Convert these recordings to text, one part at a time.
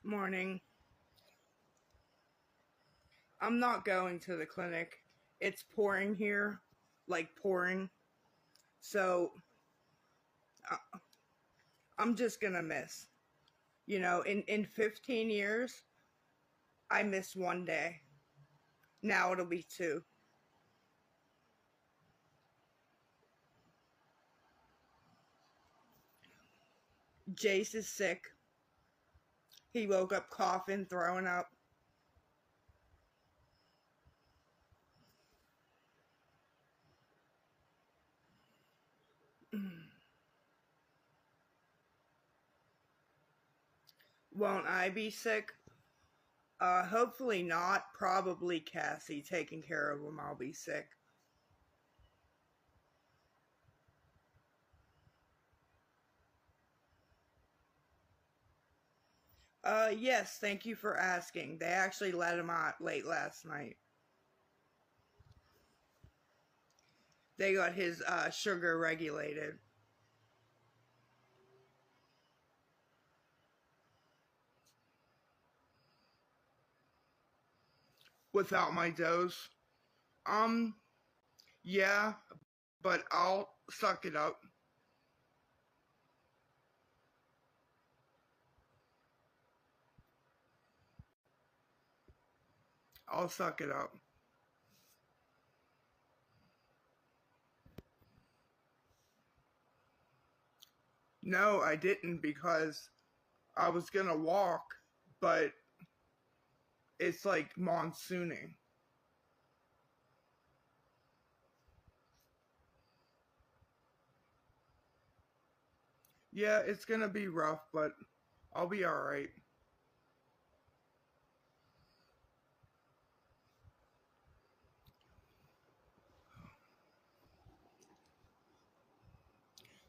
Morning. I'm not going to the clinic. It's pouring here, like pouring. So I'm just gonna miss. In 15 years, I missed one day. Now it'll be two. Jace is sick. He woke up coughing, throwing up. Won't I be sick? Hopefully not. Probably Cassie taking care of him. I'll be sick. Yes, thank you for asking. They actually let him out late last night. They got his sugar regulated. Without my dose. Um, yeah, but I'll suck it up. I'll suck it up. No, I didn't because I was gonna walk, but it's like monsooning. Yeah, it's gonna be rough, but I'll be alright.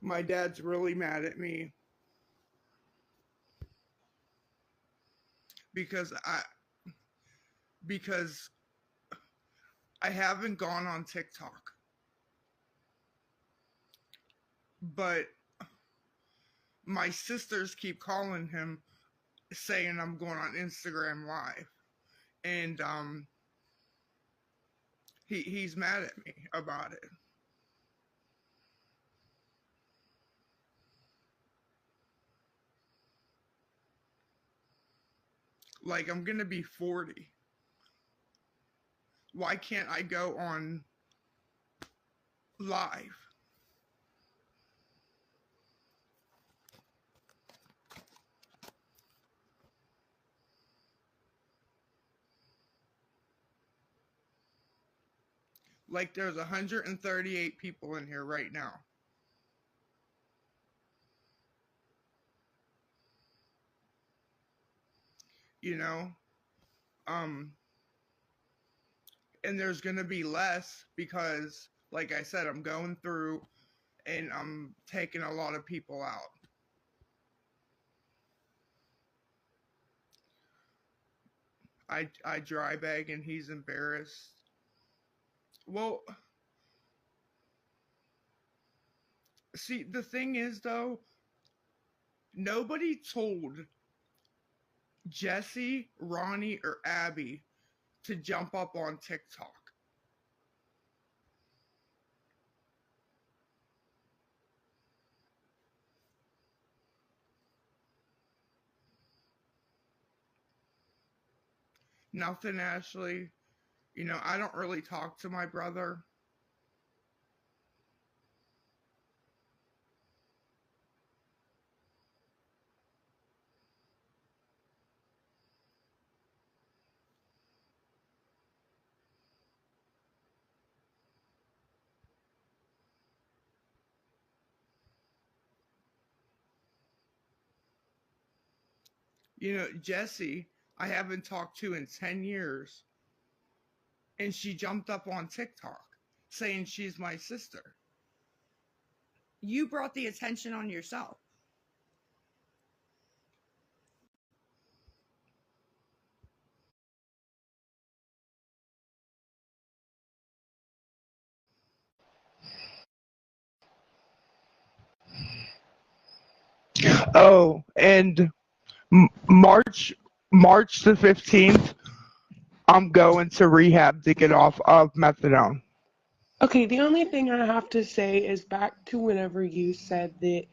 My dad's really mad at me because because I haven't gone on TikTok. But my sisters keep calling him saying I'm going on Instagram live. And he's mad at me about it. Like I'm gonna be 40. Why can't I go on live? Like there's 138 people in here right now. You know? Um and there's gonna be less because like I said, I'm going through and I'm taking a lot of people out. I dry bag and he's embarrassed. Well, see, the thing is though, nobody told Jesse, Ronnie, or Abby to jump up on TikTok. Nothing, Ashley. I don't really talk to my brother. Jessie, I haven't talked to in 10 years, and she jumped up on TikTok saying she's my sister. You brought the attention on yourself. Oh, and March March the 15th, I'm going to rehab to get off of methadone. Okay, the only thing I have to say is back to whenever you said that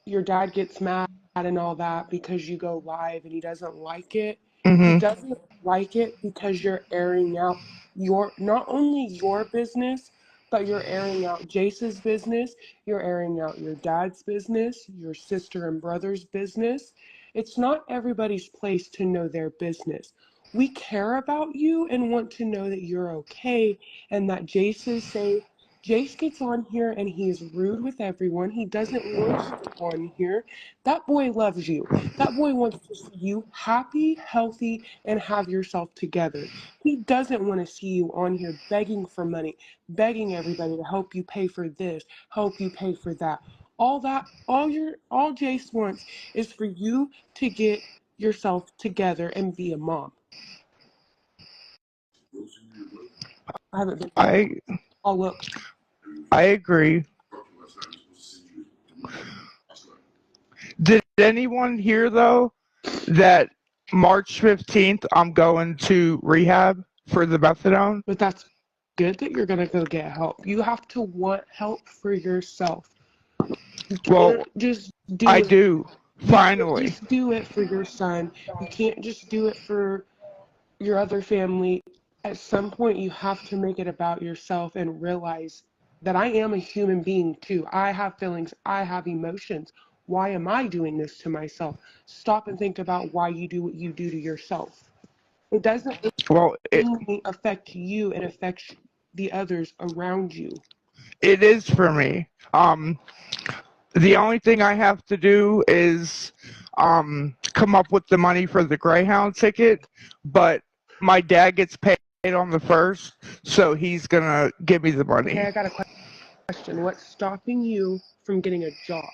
your dad gets mad and all that because you go live and he doesn't like it. He Hmm. doesn't like it because you're airing out your not only your business, but you're airing out Jace's business, you're airing out your dad's business, your sister and brother's business. It's not everybody's place to know their business. We care about you and want to know that you're okay and that Jace is safe. Jace gets on here and he's rude with everyone. He doesn't want you on here. That boy loves you. That boy wants to see you happy, healthy, and have yourself together. He doesn't want to see you on here begging for money, begging everybody to help you pay for this, help you pay for that. All Jace wants is for you to get yourself together and be a mom. I haven't been here. I Oh, look. I agree. Did anyone hear though that March 15th I'm going to rehab for the methadone? But that's good that you're gonna go get help. You have to want help for yourself. You Well, can't just I do it. do. You can't Finally. just do it for your son. You can't just do it for your other family. At some point, you have to make it about yourself and realize that I am a human being too. I have feelings. I have emotions. Why am I doing this to myself? Stop and think about why you do what you do to yourself. It doesn't Well, only affect you, it affects the others around you. it is for me. The only thing I have to do is come up with the money for the Greyhound ticket, but my dad gets paid on the first, so he's gonna give me the Okay, money. I got a question. What's stopping you from getting a job?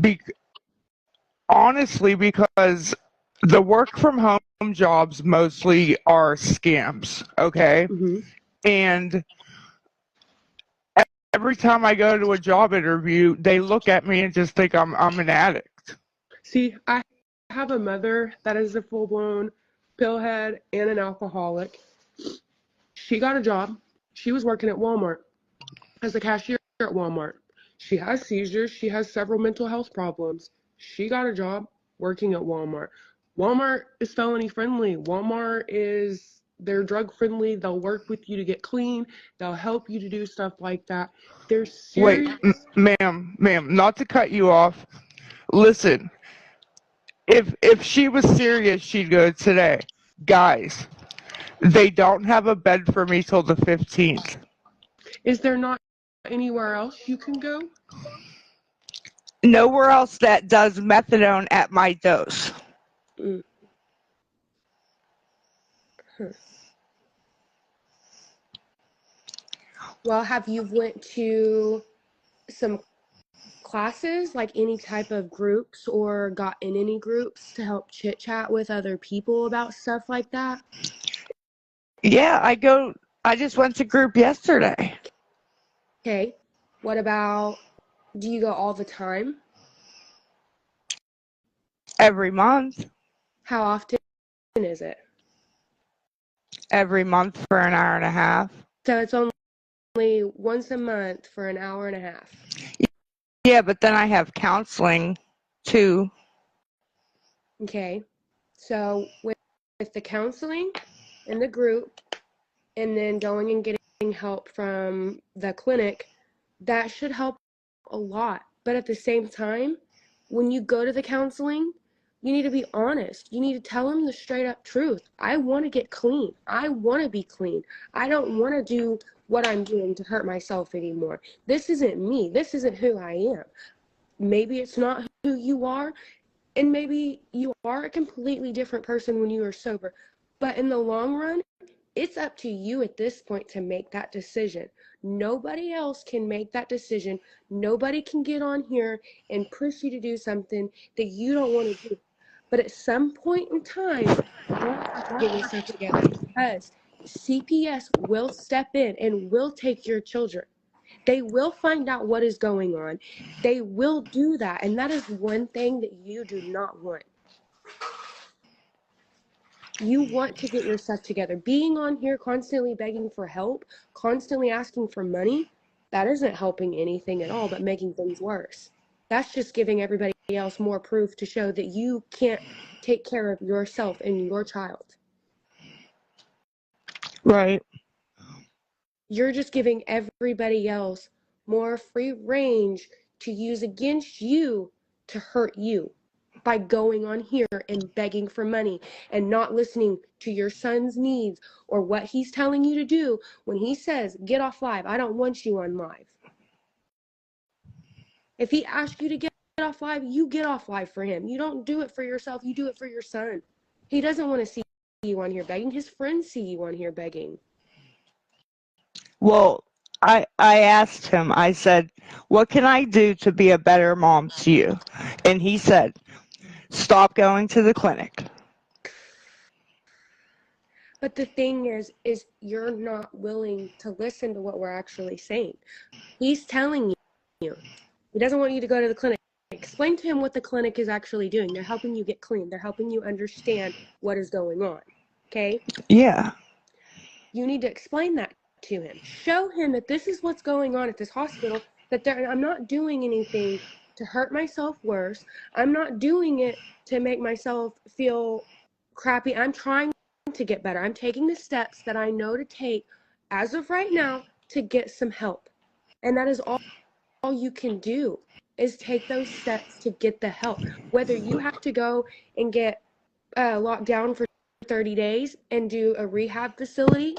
Be- Honestly, because the work from home jobs mostly are scams, okay? Hmm. And every time I go to a job interview, they look at me and just think I'm an addict. See, I have a mother that is a full blown pillhead and an alcoholic. She got a job. She was working at Walmart as a cashier at Walmart. She has seizures. She has several mental health problems. She got a job working at Walmart. Walmart is felony friendly. Walmart is they're drug friendly. They'll work with you to get clean. They'll help you to do stuff like that. They're Wait, serious. ma'am, not to cut you off. Listen, if she was serious, she'd go today. Guys, they don't have a bed for me till the 15th. Is there not anywhere else you can go? Nowhere else that does methadone at my dose. Mm. Well, have you went to some classes, like any type of groups, or got in any groups to help chit chat with other people about stuff like that? Yeah, I just went to group yesterday. Okay. What about, do you go all the time? Every month. How often is it? Every month for an hour and a half. So it's only once a month for an hour and a half. Yeah, but then I have counseling too. Okay. So with the counseling and the group, and then going and getting help from the clinic, that should help a lot. But at the same time, when you go to the counseling, you need to be honest. You need to tell them the straight up truth. I want to get clean. I want to be clean. I don't want to do what I'm doing to hurt myself anymore. This isn't me. This isn't who I am. Maybe it's not who you are, and maybe you are a completely different person when you are sober. But in the long run, it's up to you at this point to make that decision. Nobody else can make that decision. Nobody can get on here and push you to do something that you don't want to do. But at some point in time, you're going to have to get yourself together because CPS will step in and will take your children. They will find out what is going on. They will do that. And that is one thing that you do not want. You want to get your stuff together. Being on here constantly begging for help, constantly asking for money, that isn't helping anything at all, but making things worse. That's just giving everybody else more proof to show that you can't take care of yourself and your child. Right. You're just giving everybody else more free range to use against you to hurt you by going on here and begging for money and not listening to your son's needs or what he's telling you to do when he says, get off live. I don't want you on live. If he asks you to get off live, you get off live for him. You don't do it for yourself. You do it for your son. He doesn't want to see you on here begging. His friends see you on here begging. Well, I asked him, I said, what can I do to be a better mom to you? And he said, stop going to the clinic. But the thing is you're not willing to listen to what we're actually saying. He's telling you. He doesn't want you to go to the clinic. Explain to him what the clinic is actually doing. They're helping you get clean. They're helping you understand what is going on. Okay? Yeah. You need to explain that to him. Show him that this is what's going on at this hospital, that I'm not doing anything to hurt myself worse. I'm not doing it to make myself feel crappy. I'm trying to get better. I'm taking the steps that I know to take as of right now to get some help. And that is all you can do, is take those steps to get the help. Whether you have to go and get locked down for 30 days and do a rehab facility,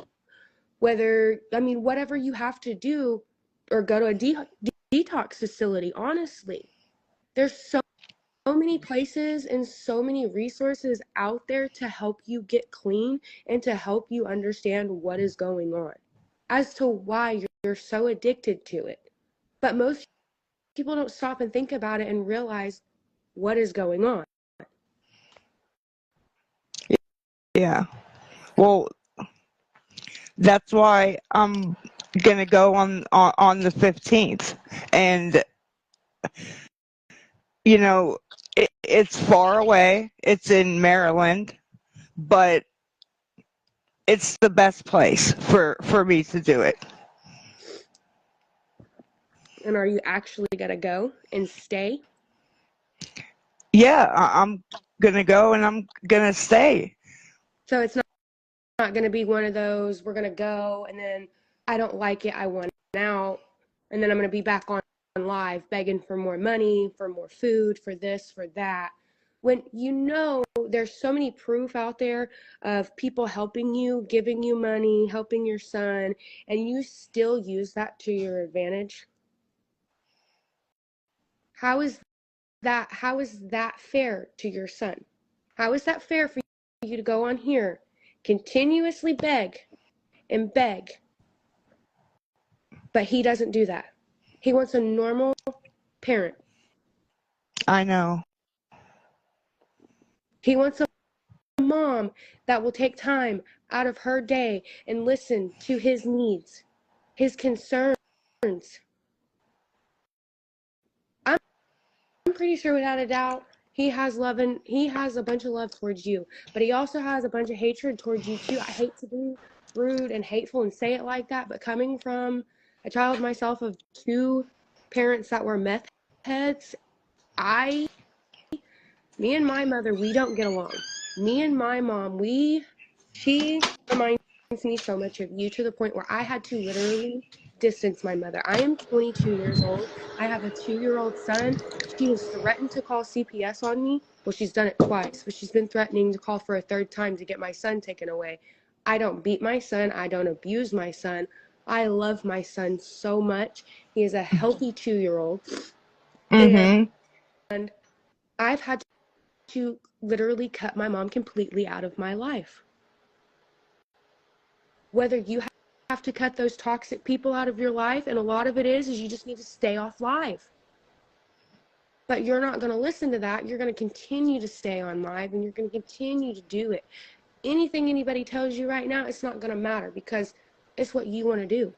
whatever you have to do, or go to a detox facility, honestly. There's so many places and so many resources out there to help you get clean and to help you understand what is going on as to why you're so addicted to it. But most people don't stop and think about it and realize what is going on. Yeah. Well, that's why I'm gonna go on the 15th, and you know, it's far away. It's in Maryland, but it's the best place for me to do it. And are you actually gonna go and stay? Yeah, I'm gonna go and I'm gonna stay. So it's not going to be one of those, we're going to go and then I don't like it, I want out, and then I'm going to be back on live begging for more money, for more food, for this, for that. When there's so many proof out there of people helping you, giving you money, helping your son, and you still use that to your advantage. How is that fair to your son? How is that fair for you to go on here, continuously beg and beg? But he doesn't do that. He wants a normal parent. I know. He wants a mom that will take time out of her day and listen to his needs, his concerns. I'm pretty sure without a doubt he has a bunch of love towards you, but he also has a bunch of hatred towards you too. I hate to be rude and hateful and say it like that, but coming from a child myself of two parents that were meth heads, me and my mother, we don't get along. Me and my mom, she reminds me so much of you, to the point where I had to literally distance my mother. I am 22 years old. I have a 2-year-old son. She has threatened to call CPS on me. Well, she's done it twice, but she's been threatening to call for a third time to get my son taken away. I don't beat my son. I don't abuse my son. I love my son so much. He is a healthy 2-year-old. Mm-hmm. And I've had to literally cut my mom completely out of my life. Whether you have to cut those toxic people out of your life, and a lot of it is you just need to stay off live. But you're not going to listen to that. You're going to continue to stay on live, and you're going to continue to do it. Anything anybody tells you right now, it's not going to matter, because it's what you want to do.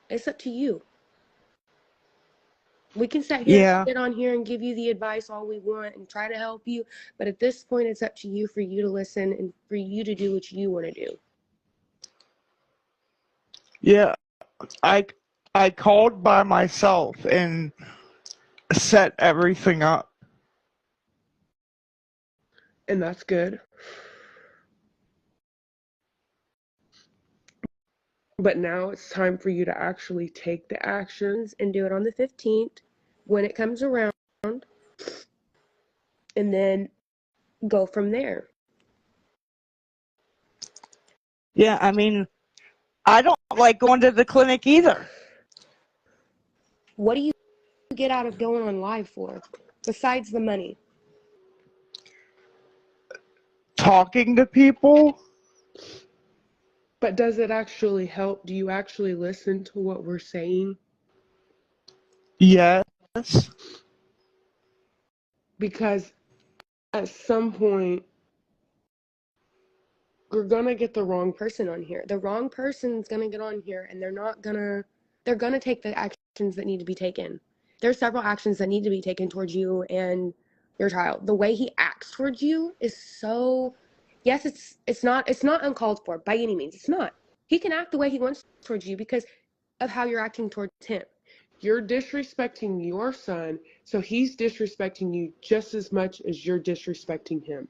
It's up to you. We can sit here and Yeah. sit on here and give you the advice all we want and try to help you, but at this point, it's up to you for you to listen and for you to do what you want to do. Yeah. I called by myself and set everything up. And that's good. But now it's time for you to actually take the actions And do it on the 15th when it comes around, and then go from there. Yeah, I mean, I don't like going to the clinic either. What do you get out of going on live for besides the money? Talking to people? But does it actually help? Do you actually listen to what we're saying? Yes. Because at some point, you're gonna get the wrong Person on here. The wrong person's gonna get on here, and they're gonna take the actions that need to be taken. There's several actions that need to be taken towards you and your child. The way he acts towards you is so, yes, it's not uncalled for by any means. It's not. He can act the way he wants towards you because of how you're acting towards him. You're disrespecting your son, so he's disrespecting you just as much as you're disrespecting him.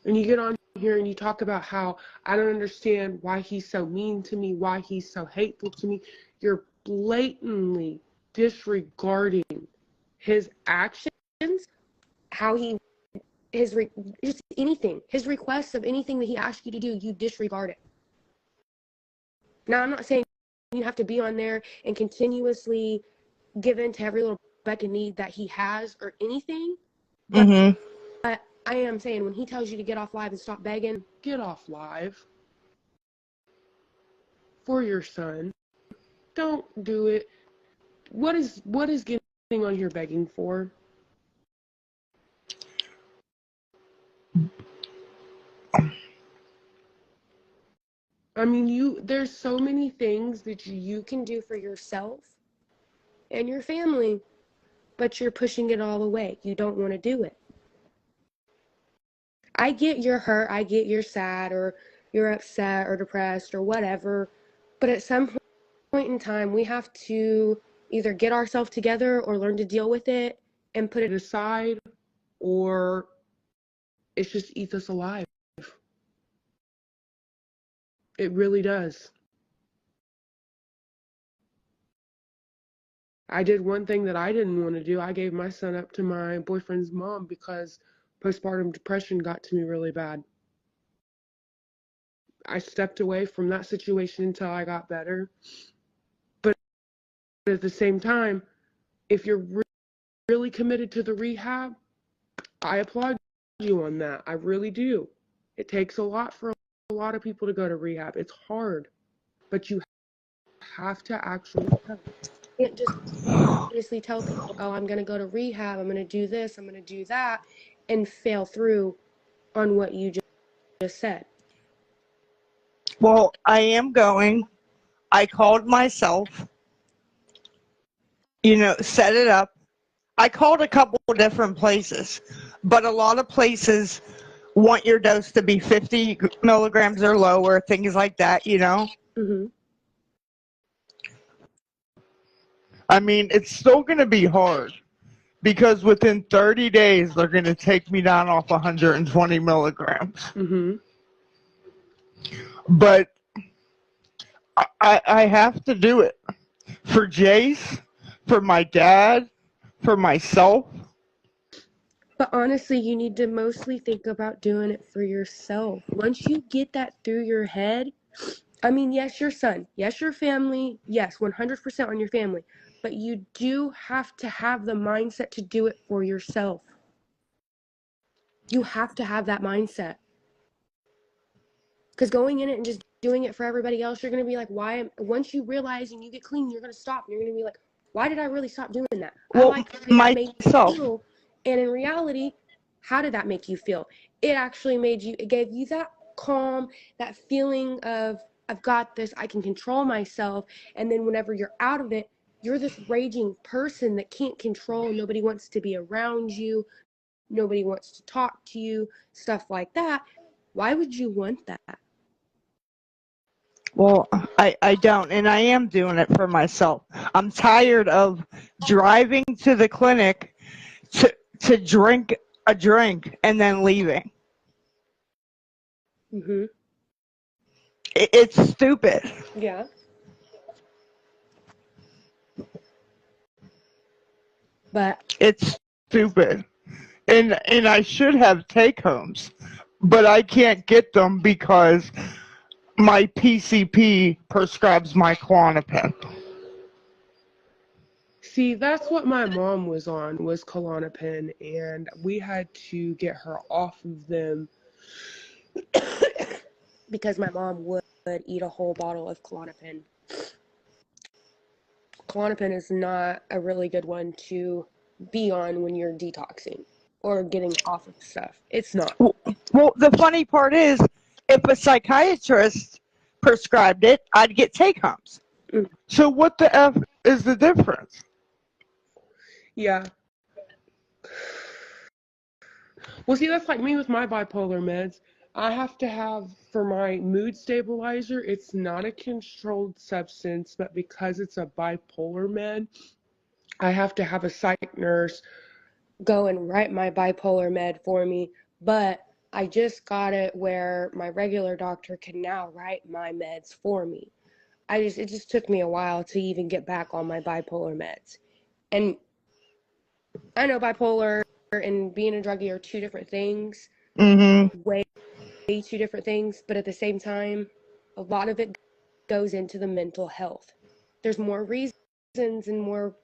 And you get on here and you talk about how I don't understand why he's so mean to me, why he's so hateful to me. You're blatantly disregarding his actions, How he just anything, his requests of anything that he asks you to do, you disregard it. Now, I'm not saying you have to be on there and continuously give in to every little beck and need that he has or anything, but Mm-hmm. I am saying when he tells you to get off live and stop begging, get off live for your son. Don't do it. What is getting on here begging for? I mean, there's so many things that you can do for yourself and your family, but you're pushing it all away. You don't want to do it. I get you're hurt, I get you're sad or you're upset or depressed or whatever, but at some point in time, we have to either get ourselves together or learn to deal with it and put it aside, or it just eats us alive. It really does. I did one thing that I didn't want to do. I gave my son up to my boyfriend's mom because postpartum depression got to me really bad. I stepped away from that situation until I got better. But at the same time, if you're really committed to the rehab, I applaud you on that. I really do. It takes a lot for a lot of people to go to rehab. It's hard, but you have to actually go. You can't just obviously tell people, oh, I'm going to go to rehab, I'm going to do this, I'm going to do that, and fail through on what you just said. Well, I am going. I called myself, set it up. I called a couple different places, but a lot of places want your dose to be 50 milligrams or lower, things like that, Mm-hmm. I mean, it's still going to be hard because within 30 days, they're going to take me down off 120 milligrams. Mm-hmm. But I have to do it for Jace, for my dad, for myself. But honestly, you need to mostly think about doing it for yourself. Once you get that through your head, I mean, yes, your son, yes, your family, yes, 100% on your family, but you do have to have the mindset to do it for yourself. You have to have that mindset. Because going in it and just doing it for everybody else, you're going to be like, why? Once you realize and you get clean, you're going to stop. And you're going to be like, why did I really stop doing that? Well, I like the way that made me myself. feel. And in reality, how did that make you feel? It actually it gave you that calm, that feeling of, I've got this, I can control myself. And then whenever you're out of it, You're this raging person that can't control. Nobody wants to be around you. Nobody wants to talk to you, stuff like that. Why would you want that? Well, I don't, and I am doing it for myself. I'm tired of driving to the clinic to drink a drink and then leaving. Mm-hmm. It's stupid. Yeah. But It's stupid. And I should have take homes, but I can't get them because my PCP prescribes my Klonopin. See, that's what my mom was on, was Klonopin, and we had to get her off of them. because my mom would eat a whole bottle of Klonopin. Klonopin is not a really good one to be on when you're detoxing or getting off of stuff. It's not. Well, the funny part is, if a psychiatrist prescribed it, I'd get take homes. Mm. So what the F is the difference? Yeah. Well, see, that's like me with my bipolar meds. I have to have, for my mood stabilizer, it's not a controlled substance, but because it's a bipolar med, I have to have a psych nurse go and write my bipolar med for me, but I just got it where my regular doctor can now write my meds for me. It just took me a while to even get back on my bipolar meds. And I know bipolar and being a druggie are two different things, way two different things, but at the same time, a lot of it goes into the mental health. There's more reasons and more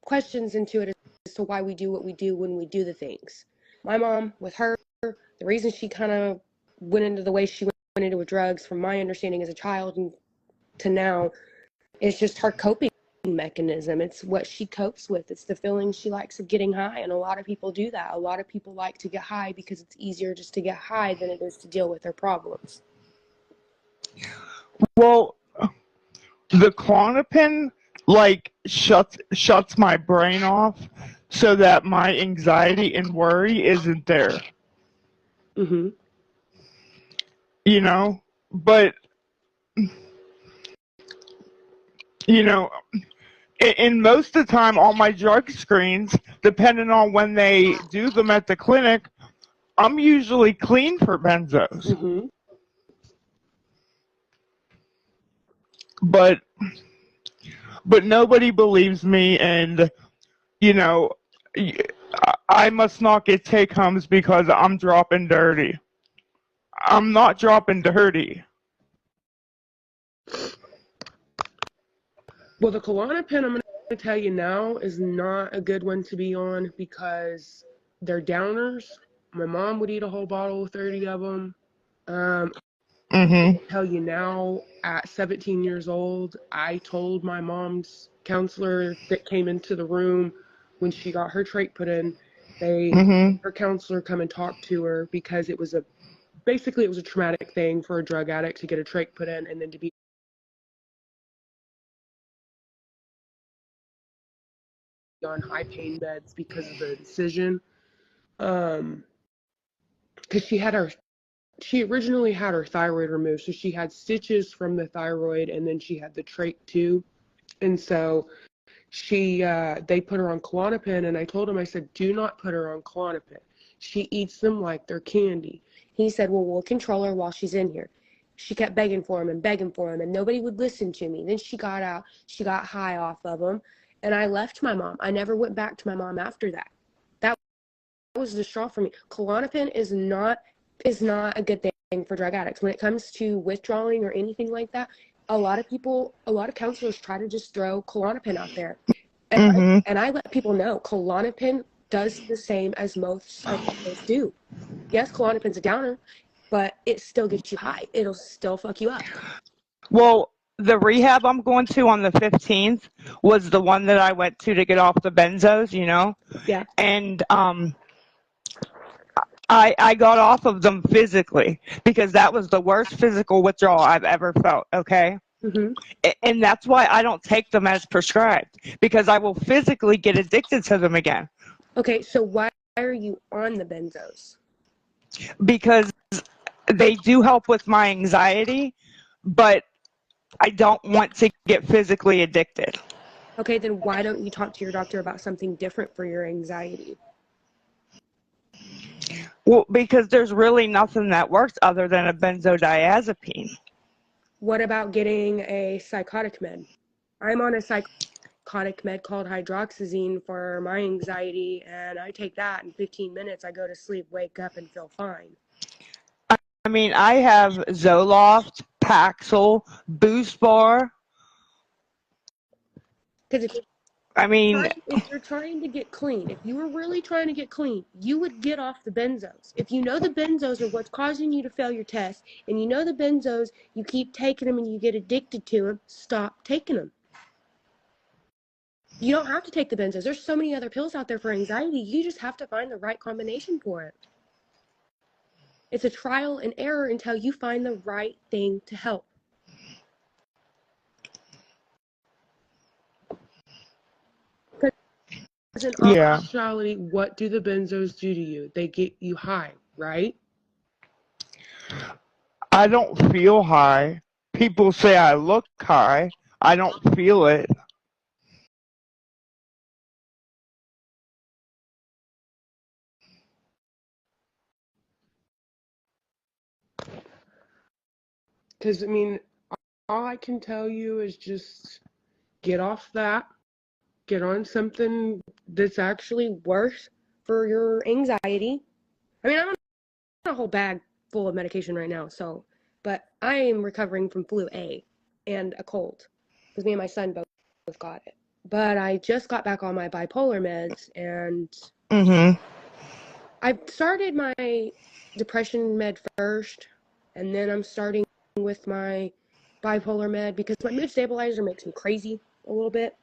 questions into it as to why we do what we do when we do the things. My mom, with her, the reason she kind of went into the way she went into with drugs, from my understanding as a child and to now, is just her coping mechanism. It's what she copes with. It's the feeling she likes of getting high, and a lot of people do that. A lot of people like to get high because it's easier just to get high than it is to deal with their problems. Well, the Klonopin shuts my brain off so that my anxiety and worry isn't there. Mm-hmm. You know, but you know, and most of the time on my drug screens, depending on when they do them at the clinic, I'm usually clean for benzos. Mm-hmm. But nobody believes me, and you know, I must not get take homes because I'm dropping dirty. I'm not dropping dirty. Well, the Klonopin, I'm going to tell you now, is not a good one to be on because they're downers. My mom would eat a whole bottle of 30 of them. I'll tell you now, at 17 years old, I told my mom's counselor that came into the room when she got her trach put in, her counselor come and talk to her because it was basically a traumatic thing for a drug addict to get a trach put in and then to be on high pain meds because of the incision. Because she originally had her thyroid removed, so she had stitches from the thyroid, and then she had the trach too. And so they put her on Klonopin, and I told him, I said, do not put her on Klonopin. She eats them like they're candy. He said, well, we'll control her while she's in here. She kept begging for him, and nobody would listen to me. Then she got out, she got high off of them, and I left my mom. I never went back to my mom after that. That was the straw for me. Klonopin is not a good thing for drug addicts. When it comes to withdrawing or anything like that, a lot of counselors try to just throw Klonopin out there. And I let people know Klonopin does the same as most psychologists do. Yes, Klonopin's a downer, but it still gets you high. It'll still fuck you up. Well, the rehab I'm going to on the 15th was the one that I went to get off the benzos, you know? Yeah. And I got off of them physically because that was the worst physical withdrawal I've ever felt, okay? Hmm. And that's why I don't take them as prescribed, because I will physically get addicted to them again. Okay, so why are you on the benzos? Because they do help with my anxiety, but I don't want to get physically addicted. Okay, then why don't you talk to your doctor about something different for your anxiety? Well, because there's really nothing that works other than a benzodiazepine. What about getting a psychotic med? I'm on a psychotic med called hydroxyzine for my anxiety, and I take that in 15 minutes. I go to sleep, wake up, and feel fine. I mean, I have Zoloft, Paxil, Boost Bar. Because I mean, if you're trying to get clean, if you were really trying to get clean, you would get off the benzos. If you know the benzos are what's causing you to fail your test, and you know the benzos, you keep taking them and you get addicted to them, stop taking them. You don't have to take the benzos. There's so many other pills out there for anxiety. You just have to find the right combination for it. It's a trial and error until you find the right thing to help. In yeah, actuality, what do the benzos do to you? They get you high, right? I don't feel high. People say I look high. I don't feel it. Because, I mean, all I can tell you is just get off that, get on something that's actually Worse for your anxiety. I mean, I'm on a whole bag full of medication right now, but I am recovering from flu A and a cold because me and my son both got it. But I just got back on my bipolar meds, and Mm-hmm. I started my depression med first, and then I'm starting with my bipolar med because my mood stabilizer makes me crazy a little bit.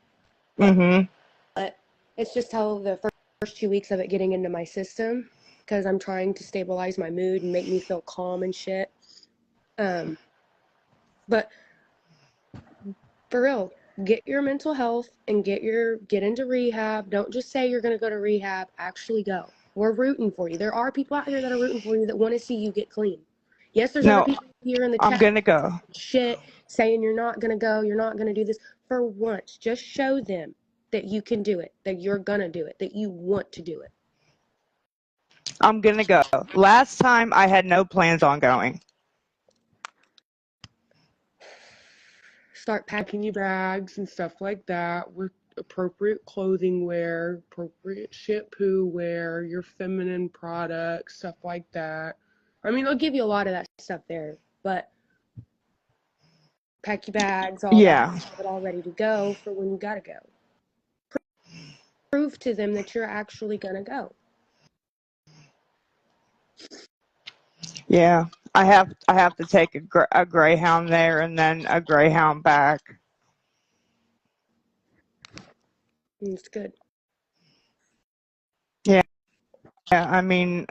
Mm-hmm. But it's just how the first 2 weeks of it getting into my system because I'm trying to stabilize my mood and make me feel calm and shit. But for real, get your mental health and get into rehab. Don't just say you're gonna go to rehab. Actually go. We're rooting for you. There are people out here that are rooting for you that want to see you get clean. Yes, there's other No, people here in the I'm chat gonna go. shit saying you're not gonna go, you're not gonna do this. For once, just show them that you can do it, that you're gonna do it, that you want to do it. I'm gonna go. Last time I had no plans on going. Start packing. packing your bags and stuff like that with appropriate clothing wear, appropriate shampoo wear, your feminine products, stuff like that. I mean, they'll give you a lot of that stuff there, but pack your bags, all that, Yeah. have it all ready to go for when you gotta go. Prove to them that you're actually gonna go. Yeah. I have to take a Greyhound there and then a Greyhound back. And it's good. Yeah. I mean,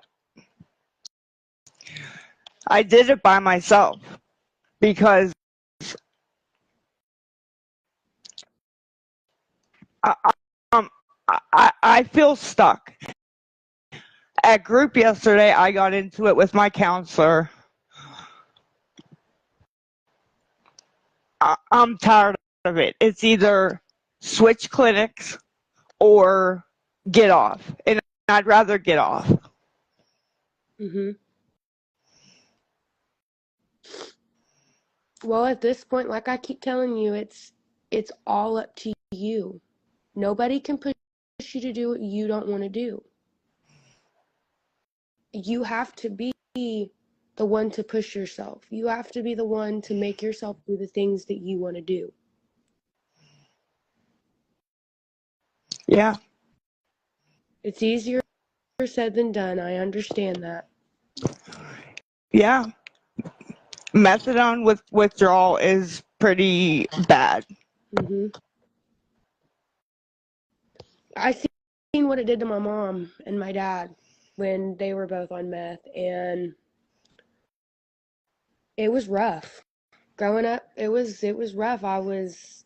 I did it by myself because I, um I feel stuck. At group yesterday, I got into it with my counselor. I'm tired of it. It's either switch clinics or get off, and I'd rather get off. Mhm. Well, at this point, like I keep telling you, it's all up to you. Nobody can push you to do what you don't want to do. You have to be the one to push yourself. You have to be the one to make yourself do the things that you want to do. Yeah. It's easier said than done. I understand that. Yeah. Methadone with withdrawal is pretty bad. Mhm. I seen what it did to my mom and my dad when they were both on meth, and it was rough. growing up, it was rough. I was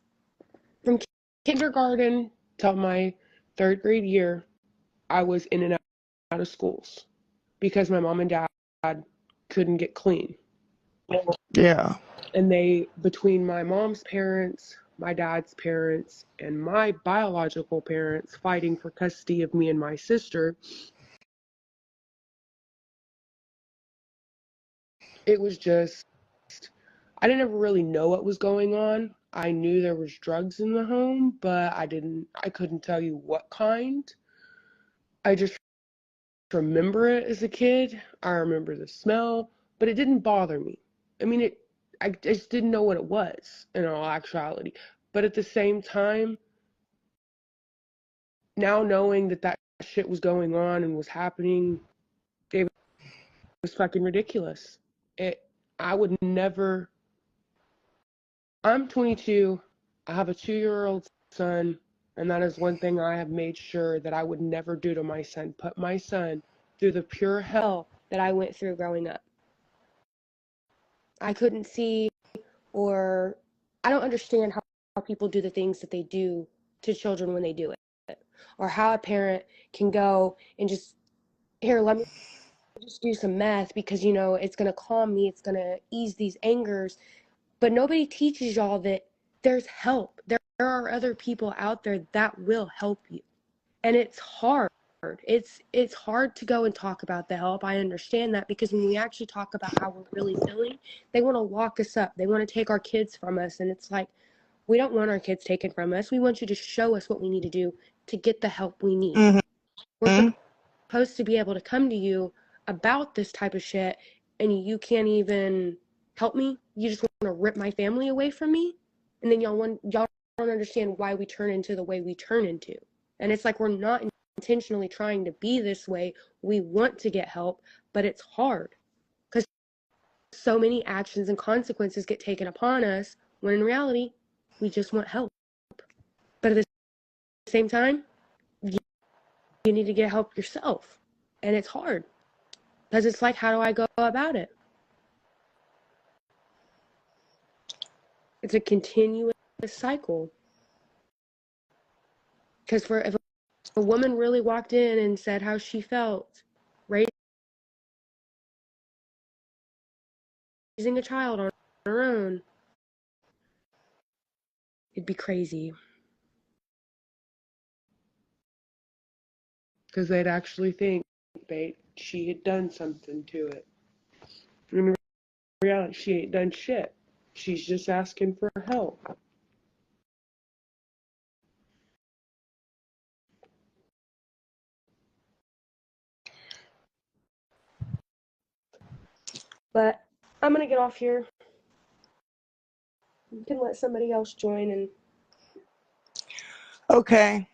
from Kindergarten till my 3rd grade year, I was in and out of schools because my mom and dad couldn't get clean. Yeah. And they, between my mom's parents, my dad's parents, and my biological parents fighting for custody of me and my sister, it was just, I didn't ever really know what was going on. I knew there was drugs in the home, but I couldn't tell you what kind. I just remember it as a kid. I remember the smell, but it didn't bother me. I mean, I just didn't know what it was in all actuality. But at the same time, now knowing that shit was going on and was happening, it was fucking ridiculous. I would never. I'm 22. I have a 2-year-old son, and that is one thing I have made sure that I would never do to my son. Put my son through the pure hell that I went through growing up. I couldn't see, or I don't understand how people do the things that they do to children when they do it, or how a parent can go and just, here, let me just do some meth because, it's going to calm me, it's going to ease these angers. But nobody teaches y'all that there's help. There are other people out there that will help you. And it's hard. It's hard to go and talk about the help. I understand that, because when we actually talk about how we're really feeling, they want to lock us up. They want to take our kids from us. And it's like, we don't want our kids taken from us. We want you to show us what we need to do to get the help we need. Mm-hmm. We're supposed to be able to come to you about this type of shit, and you can't even help me. You just want to rip my family away from me. And then y'all don't understand why we turn into the way we turn into. And it's like, we're not intentionally trying to be this way. We want to get help, but it's hard because so many actions and consequences get taken upon us, when in reality, we just want help. But at the same time, you need to get help yourself. And it's hard because it's like, how do I go about it? It's a continuous cycle. Because if a woman really walked in and said how she felt raising a child on her own, it'd be crazy. because they'd actually think she had done something to it. In reality, she ain't done shit. She's just asking for help. But I'm going to get off here. You can let somebody else join and Okay.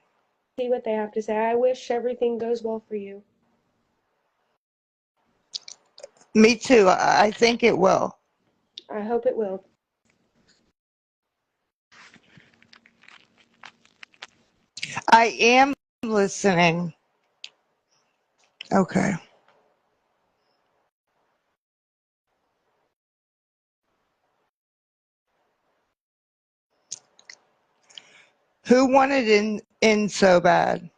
see what they have to say. I wish everything goes well for you. Me too. I think it will. I hope it will. I am listening. Okay. Who wanted in so bad?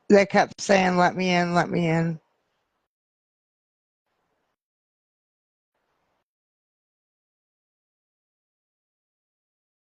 They kept saying, let me in, let me in.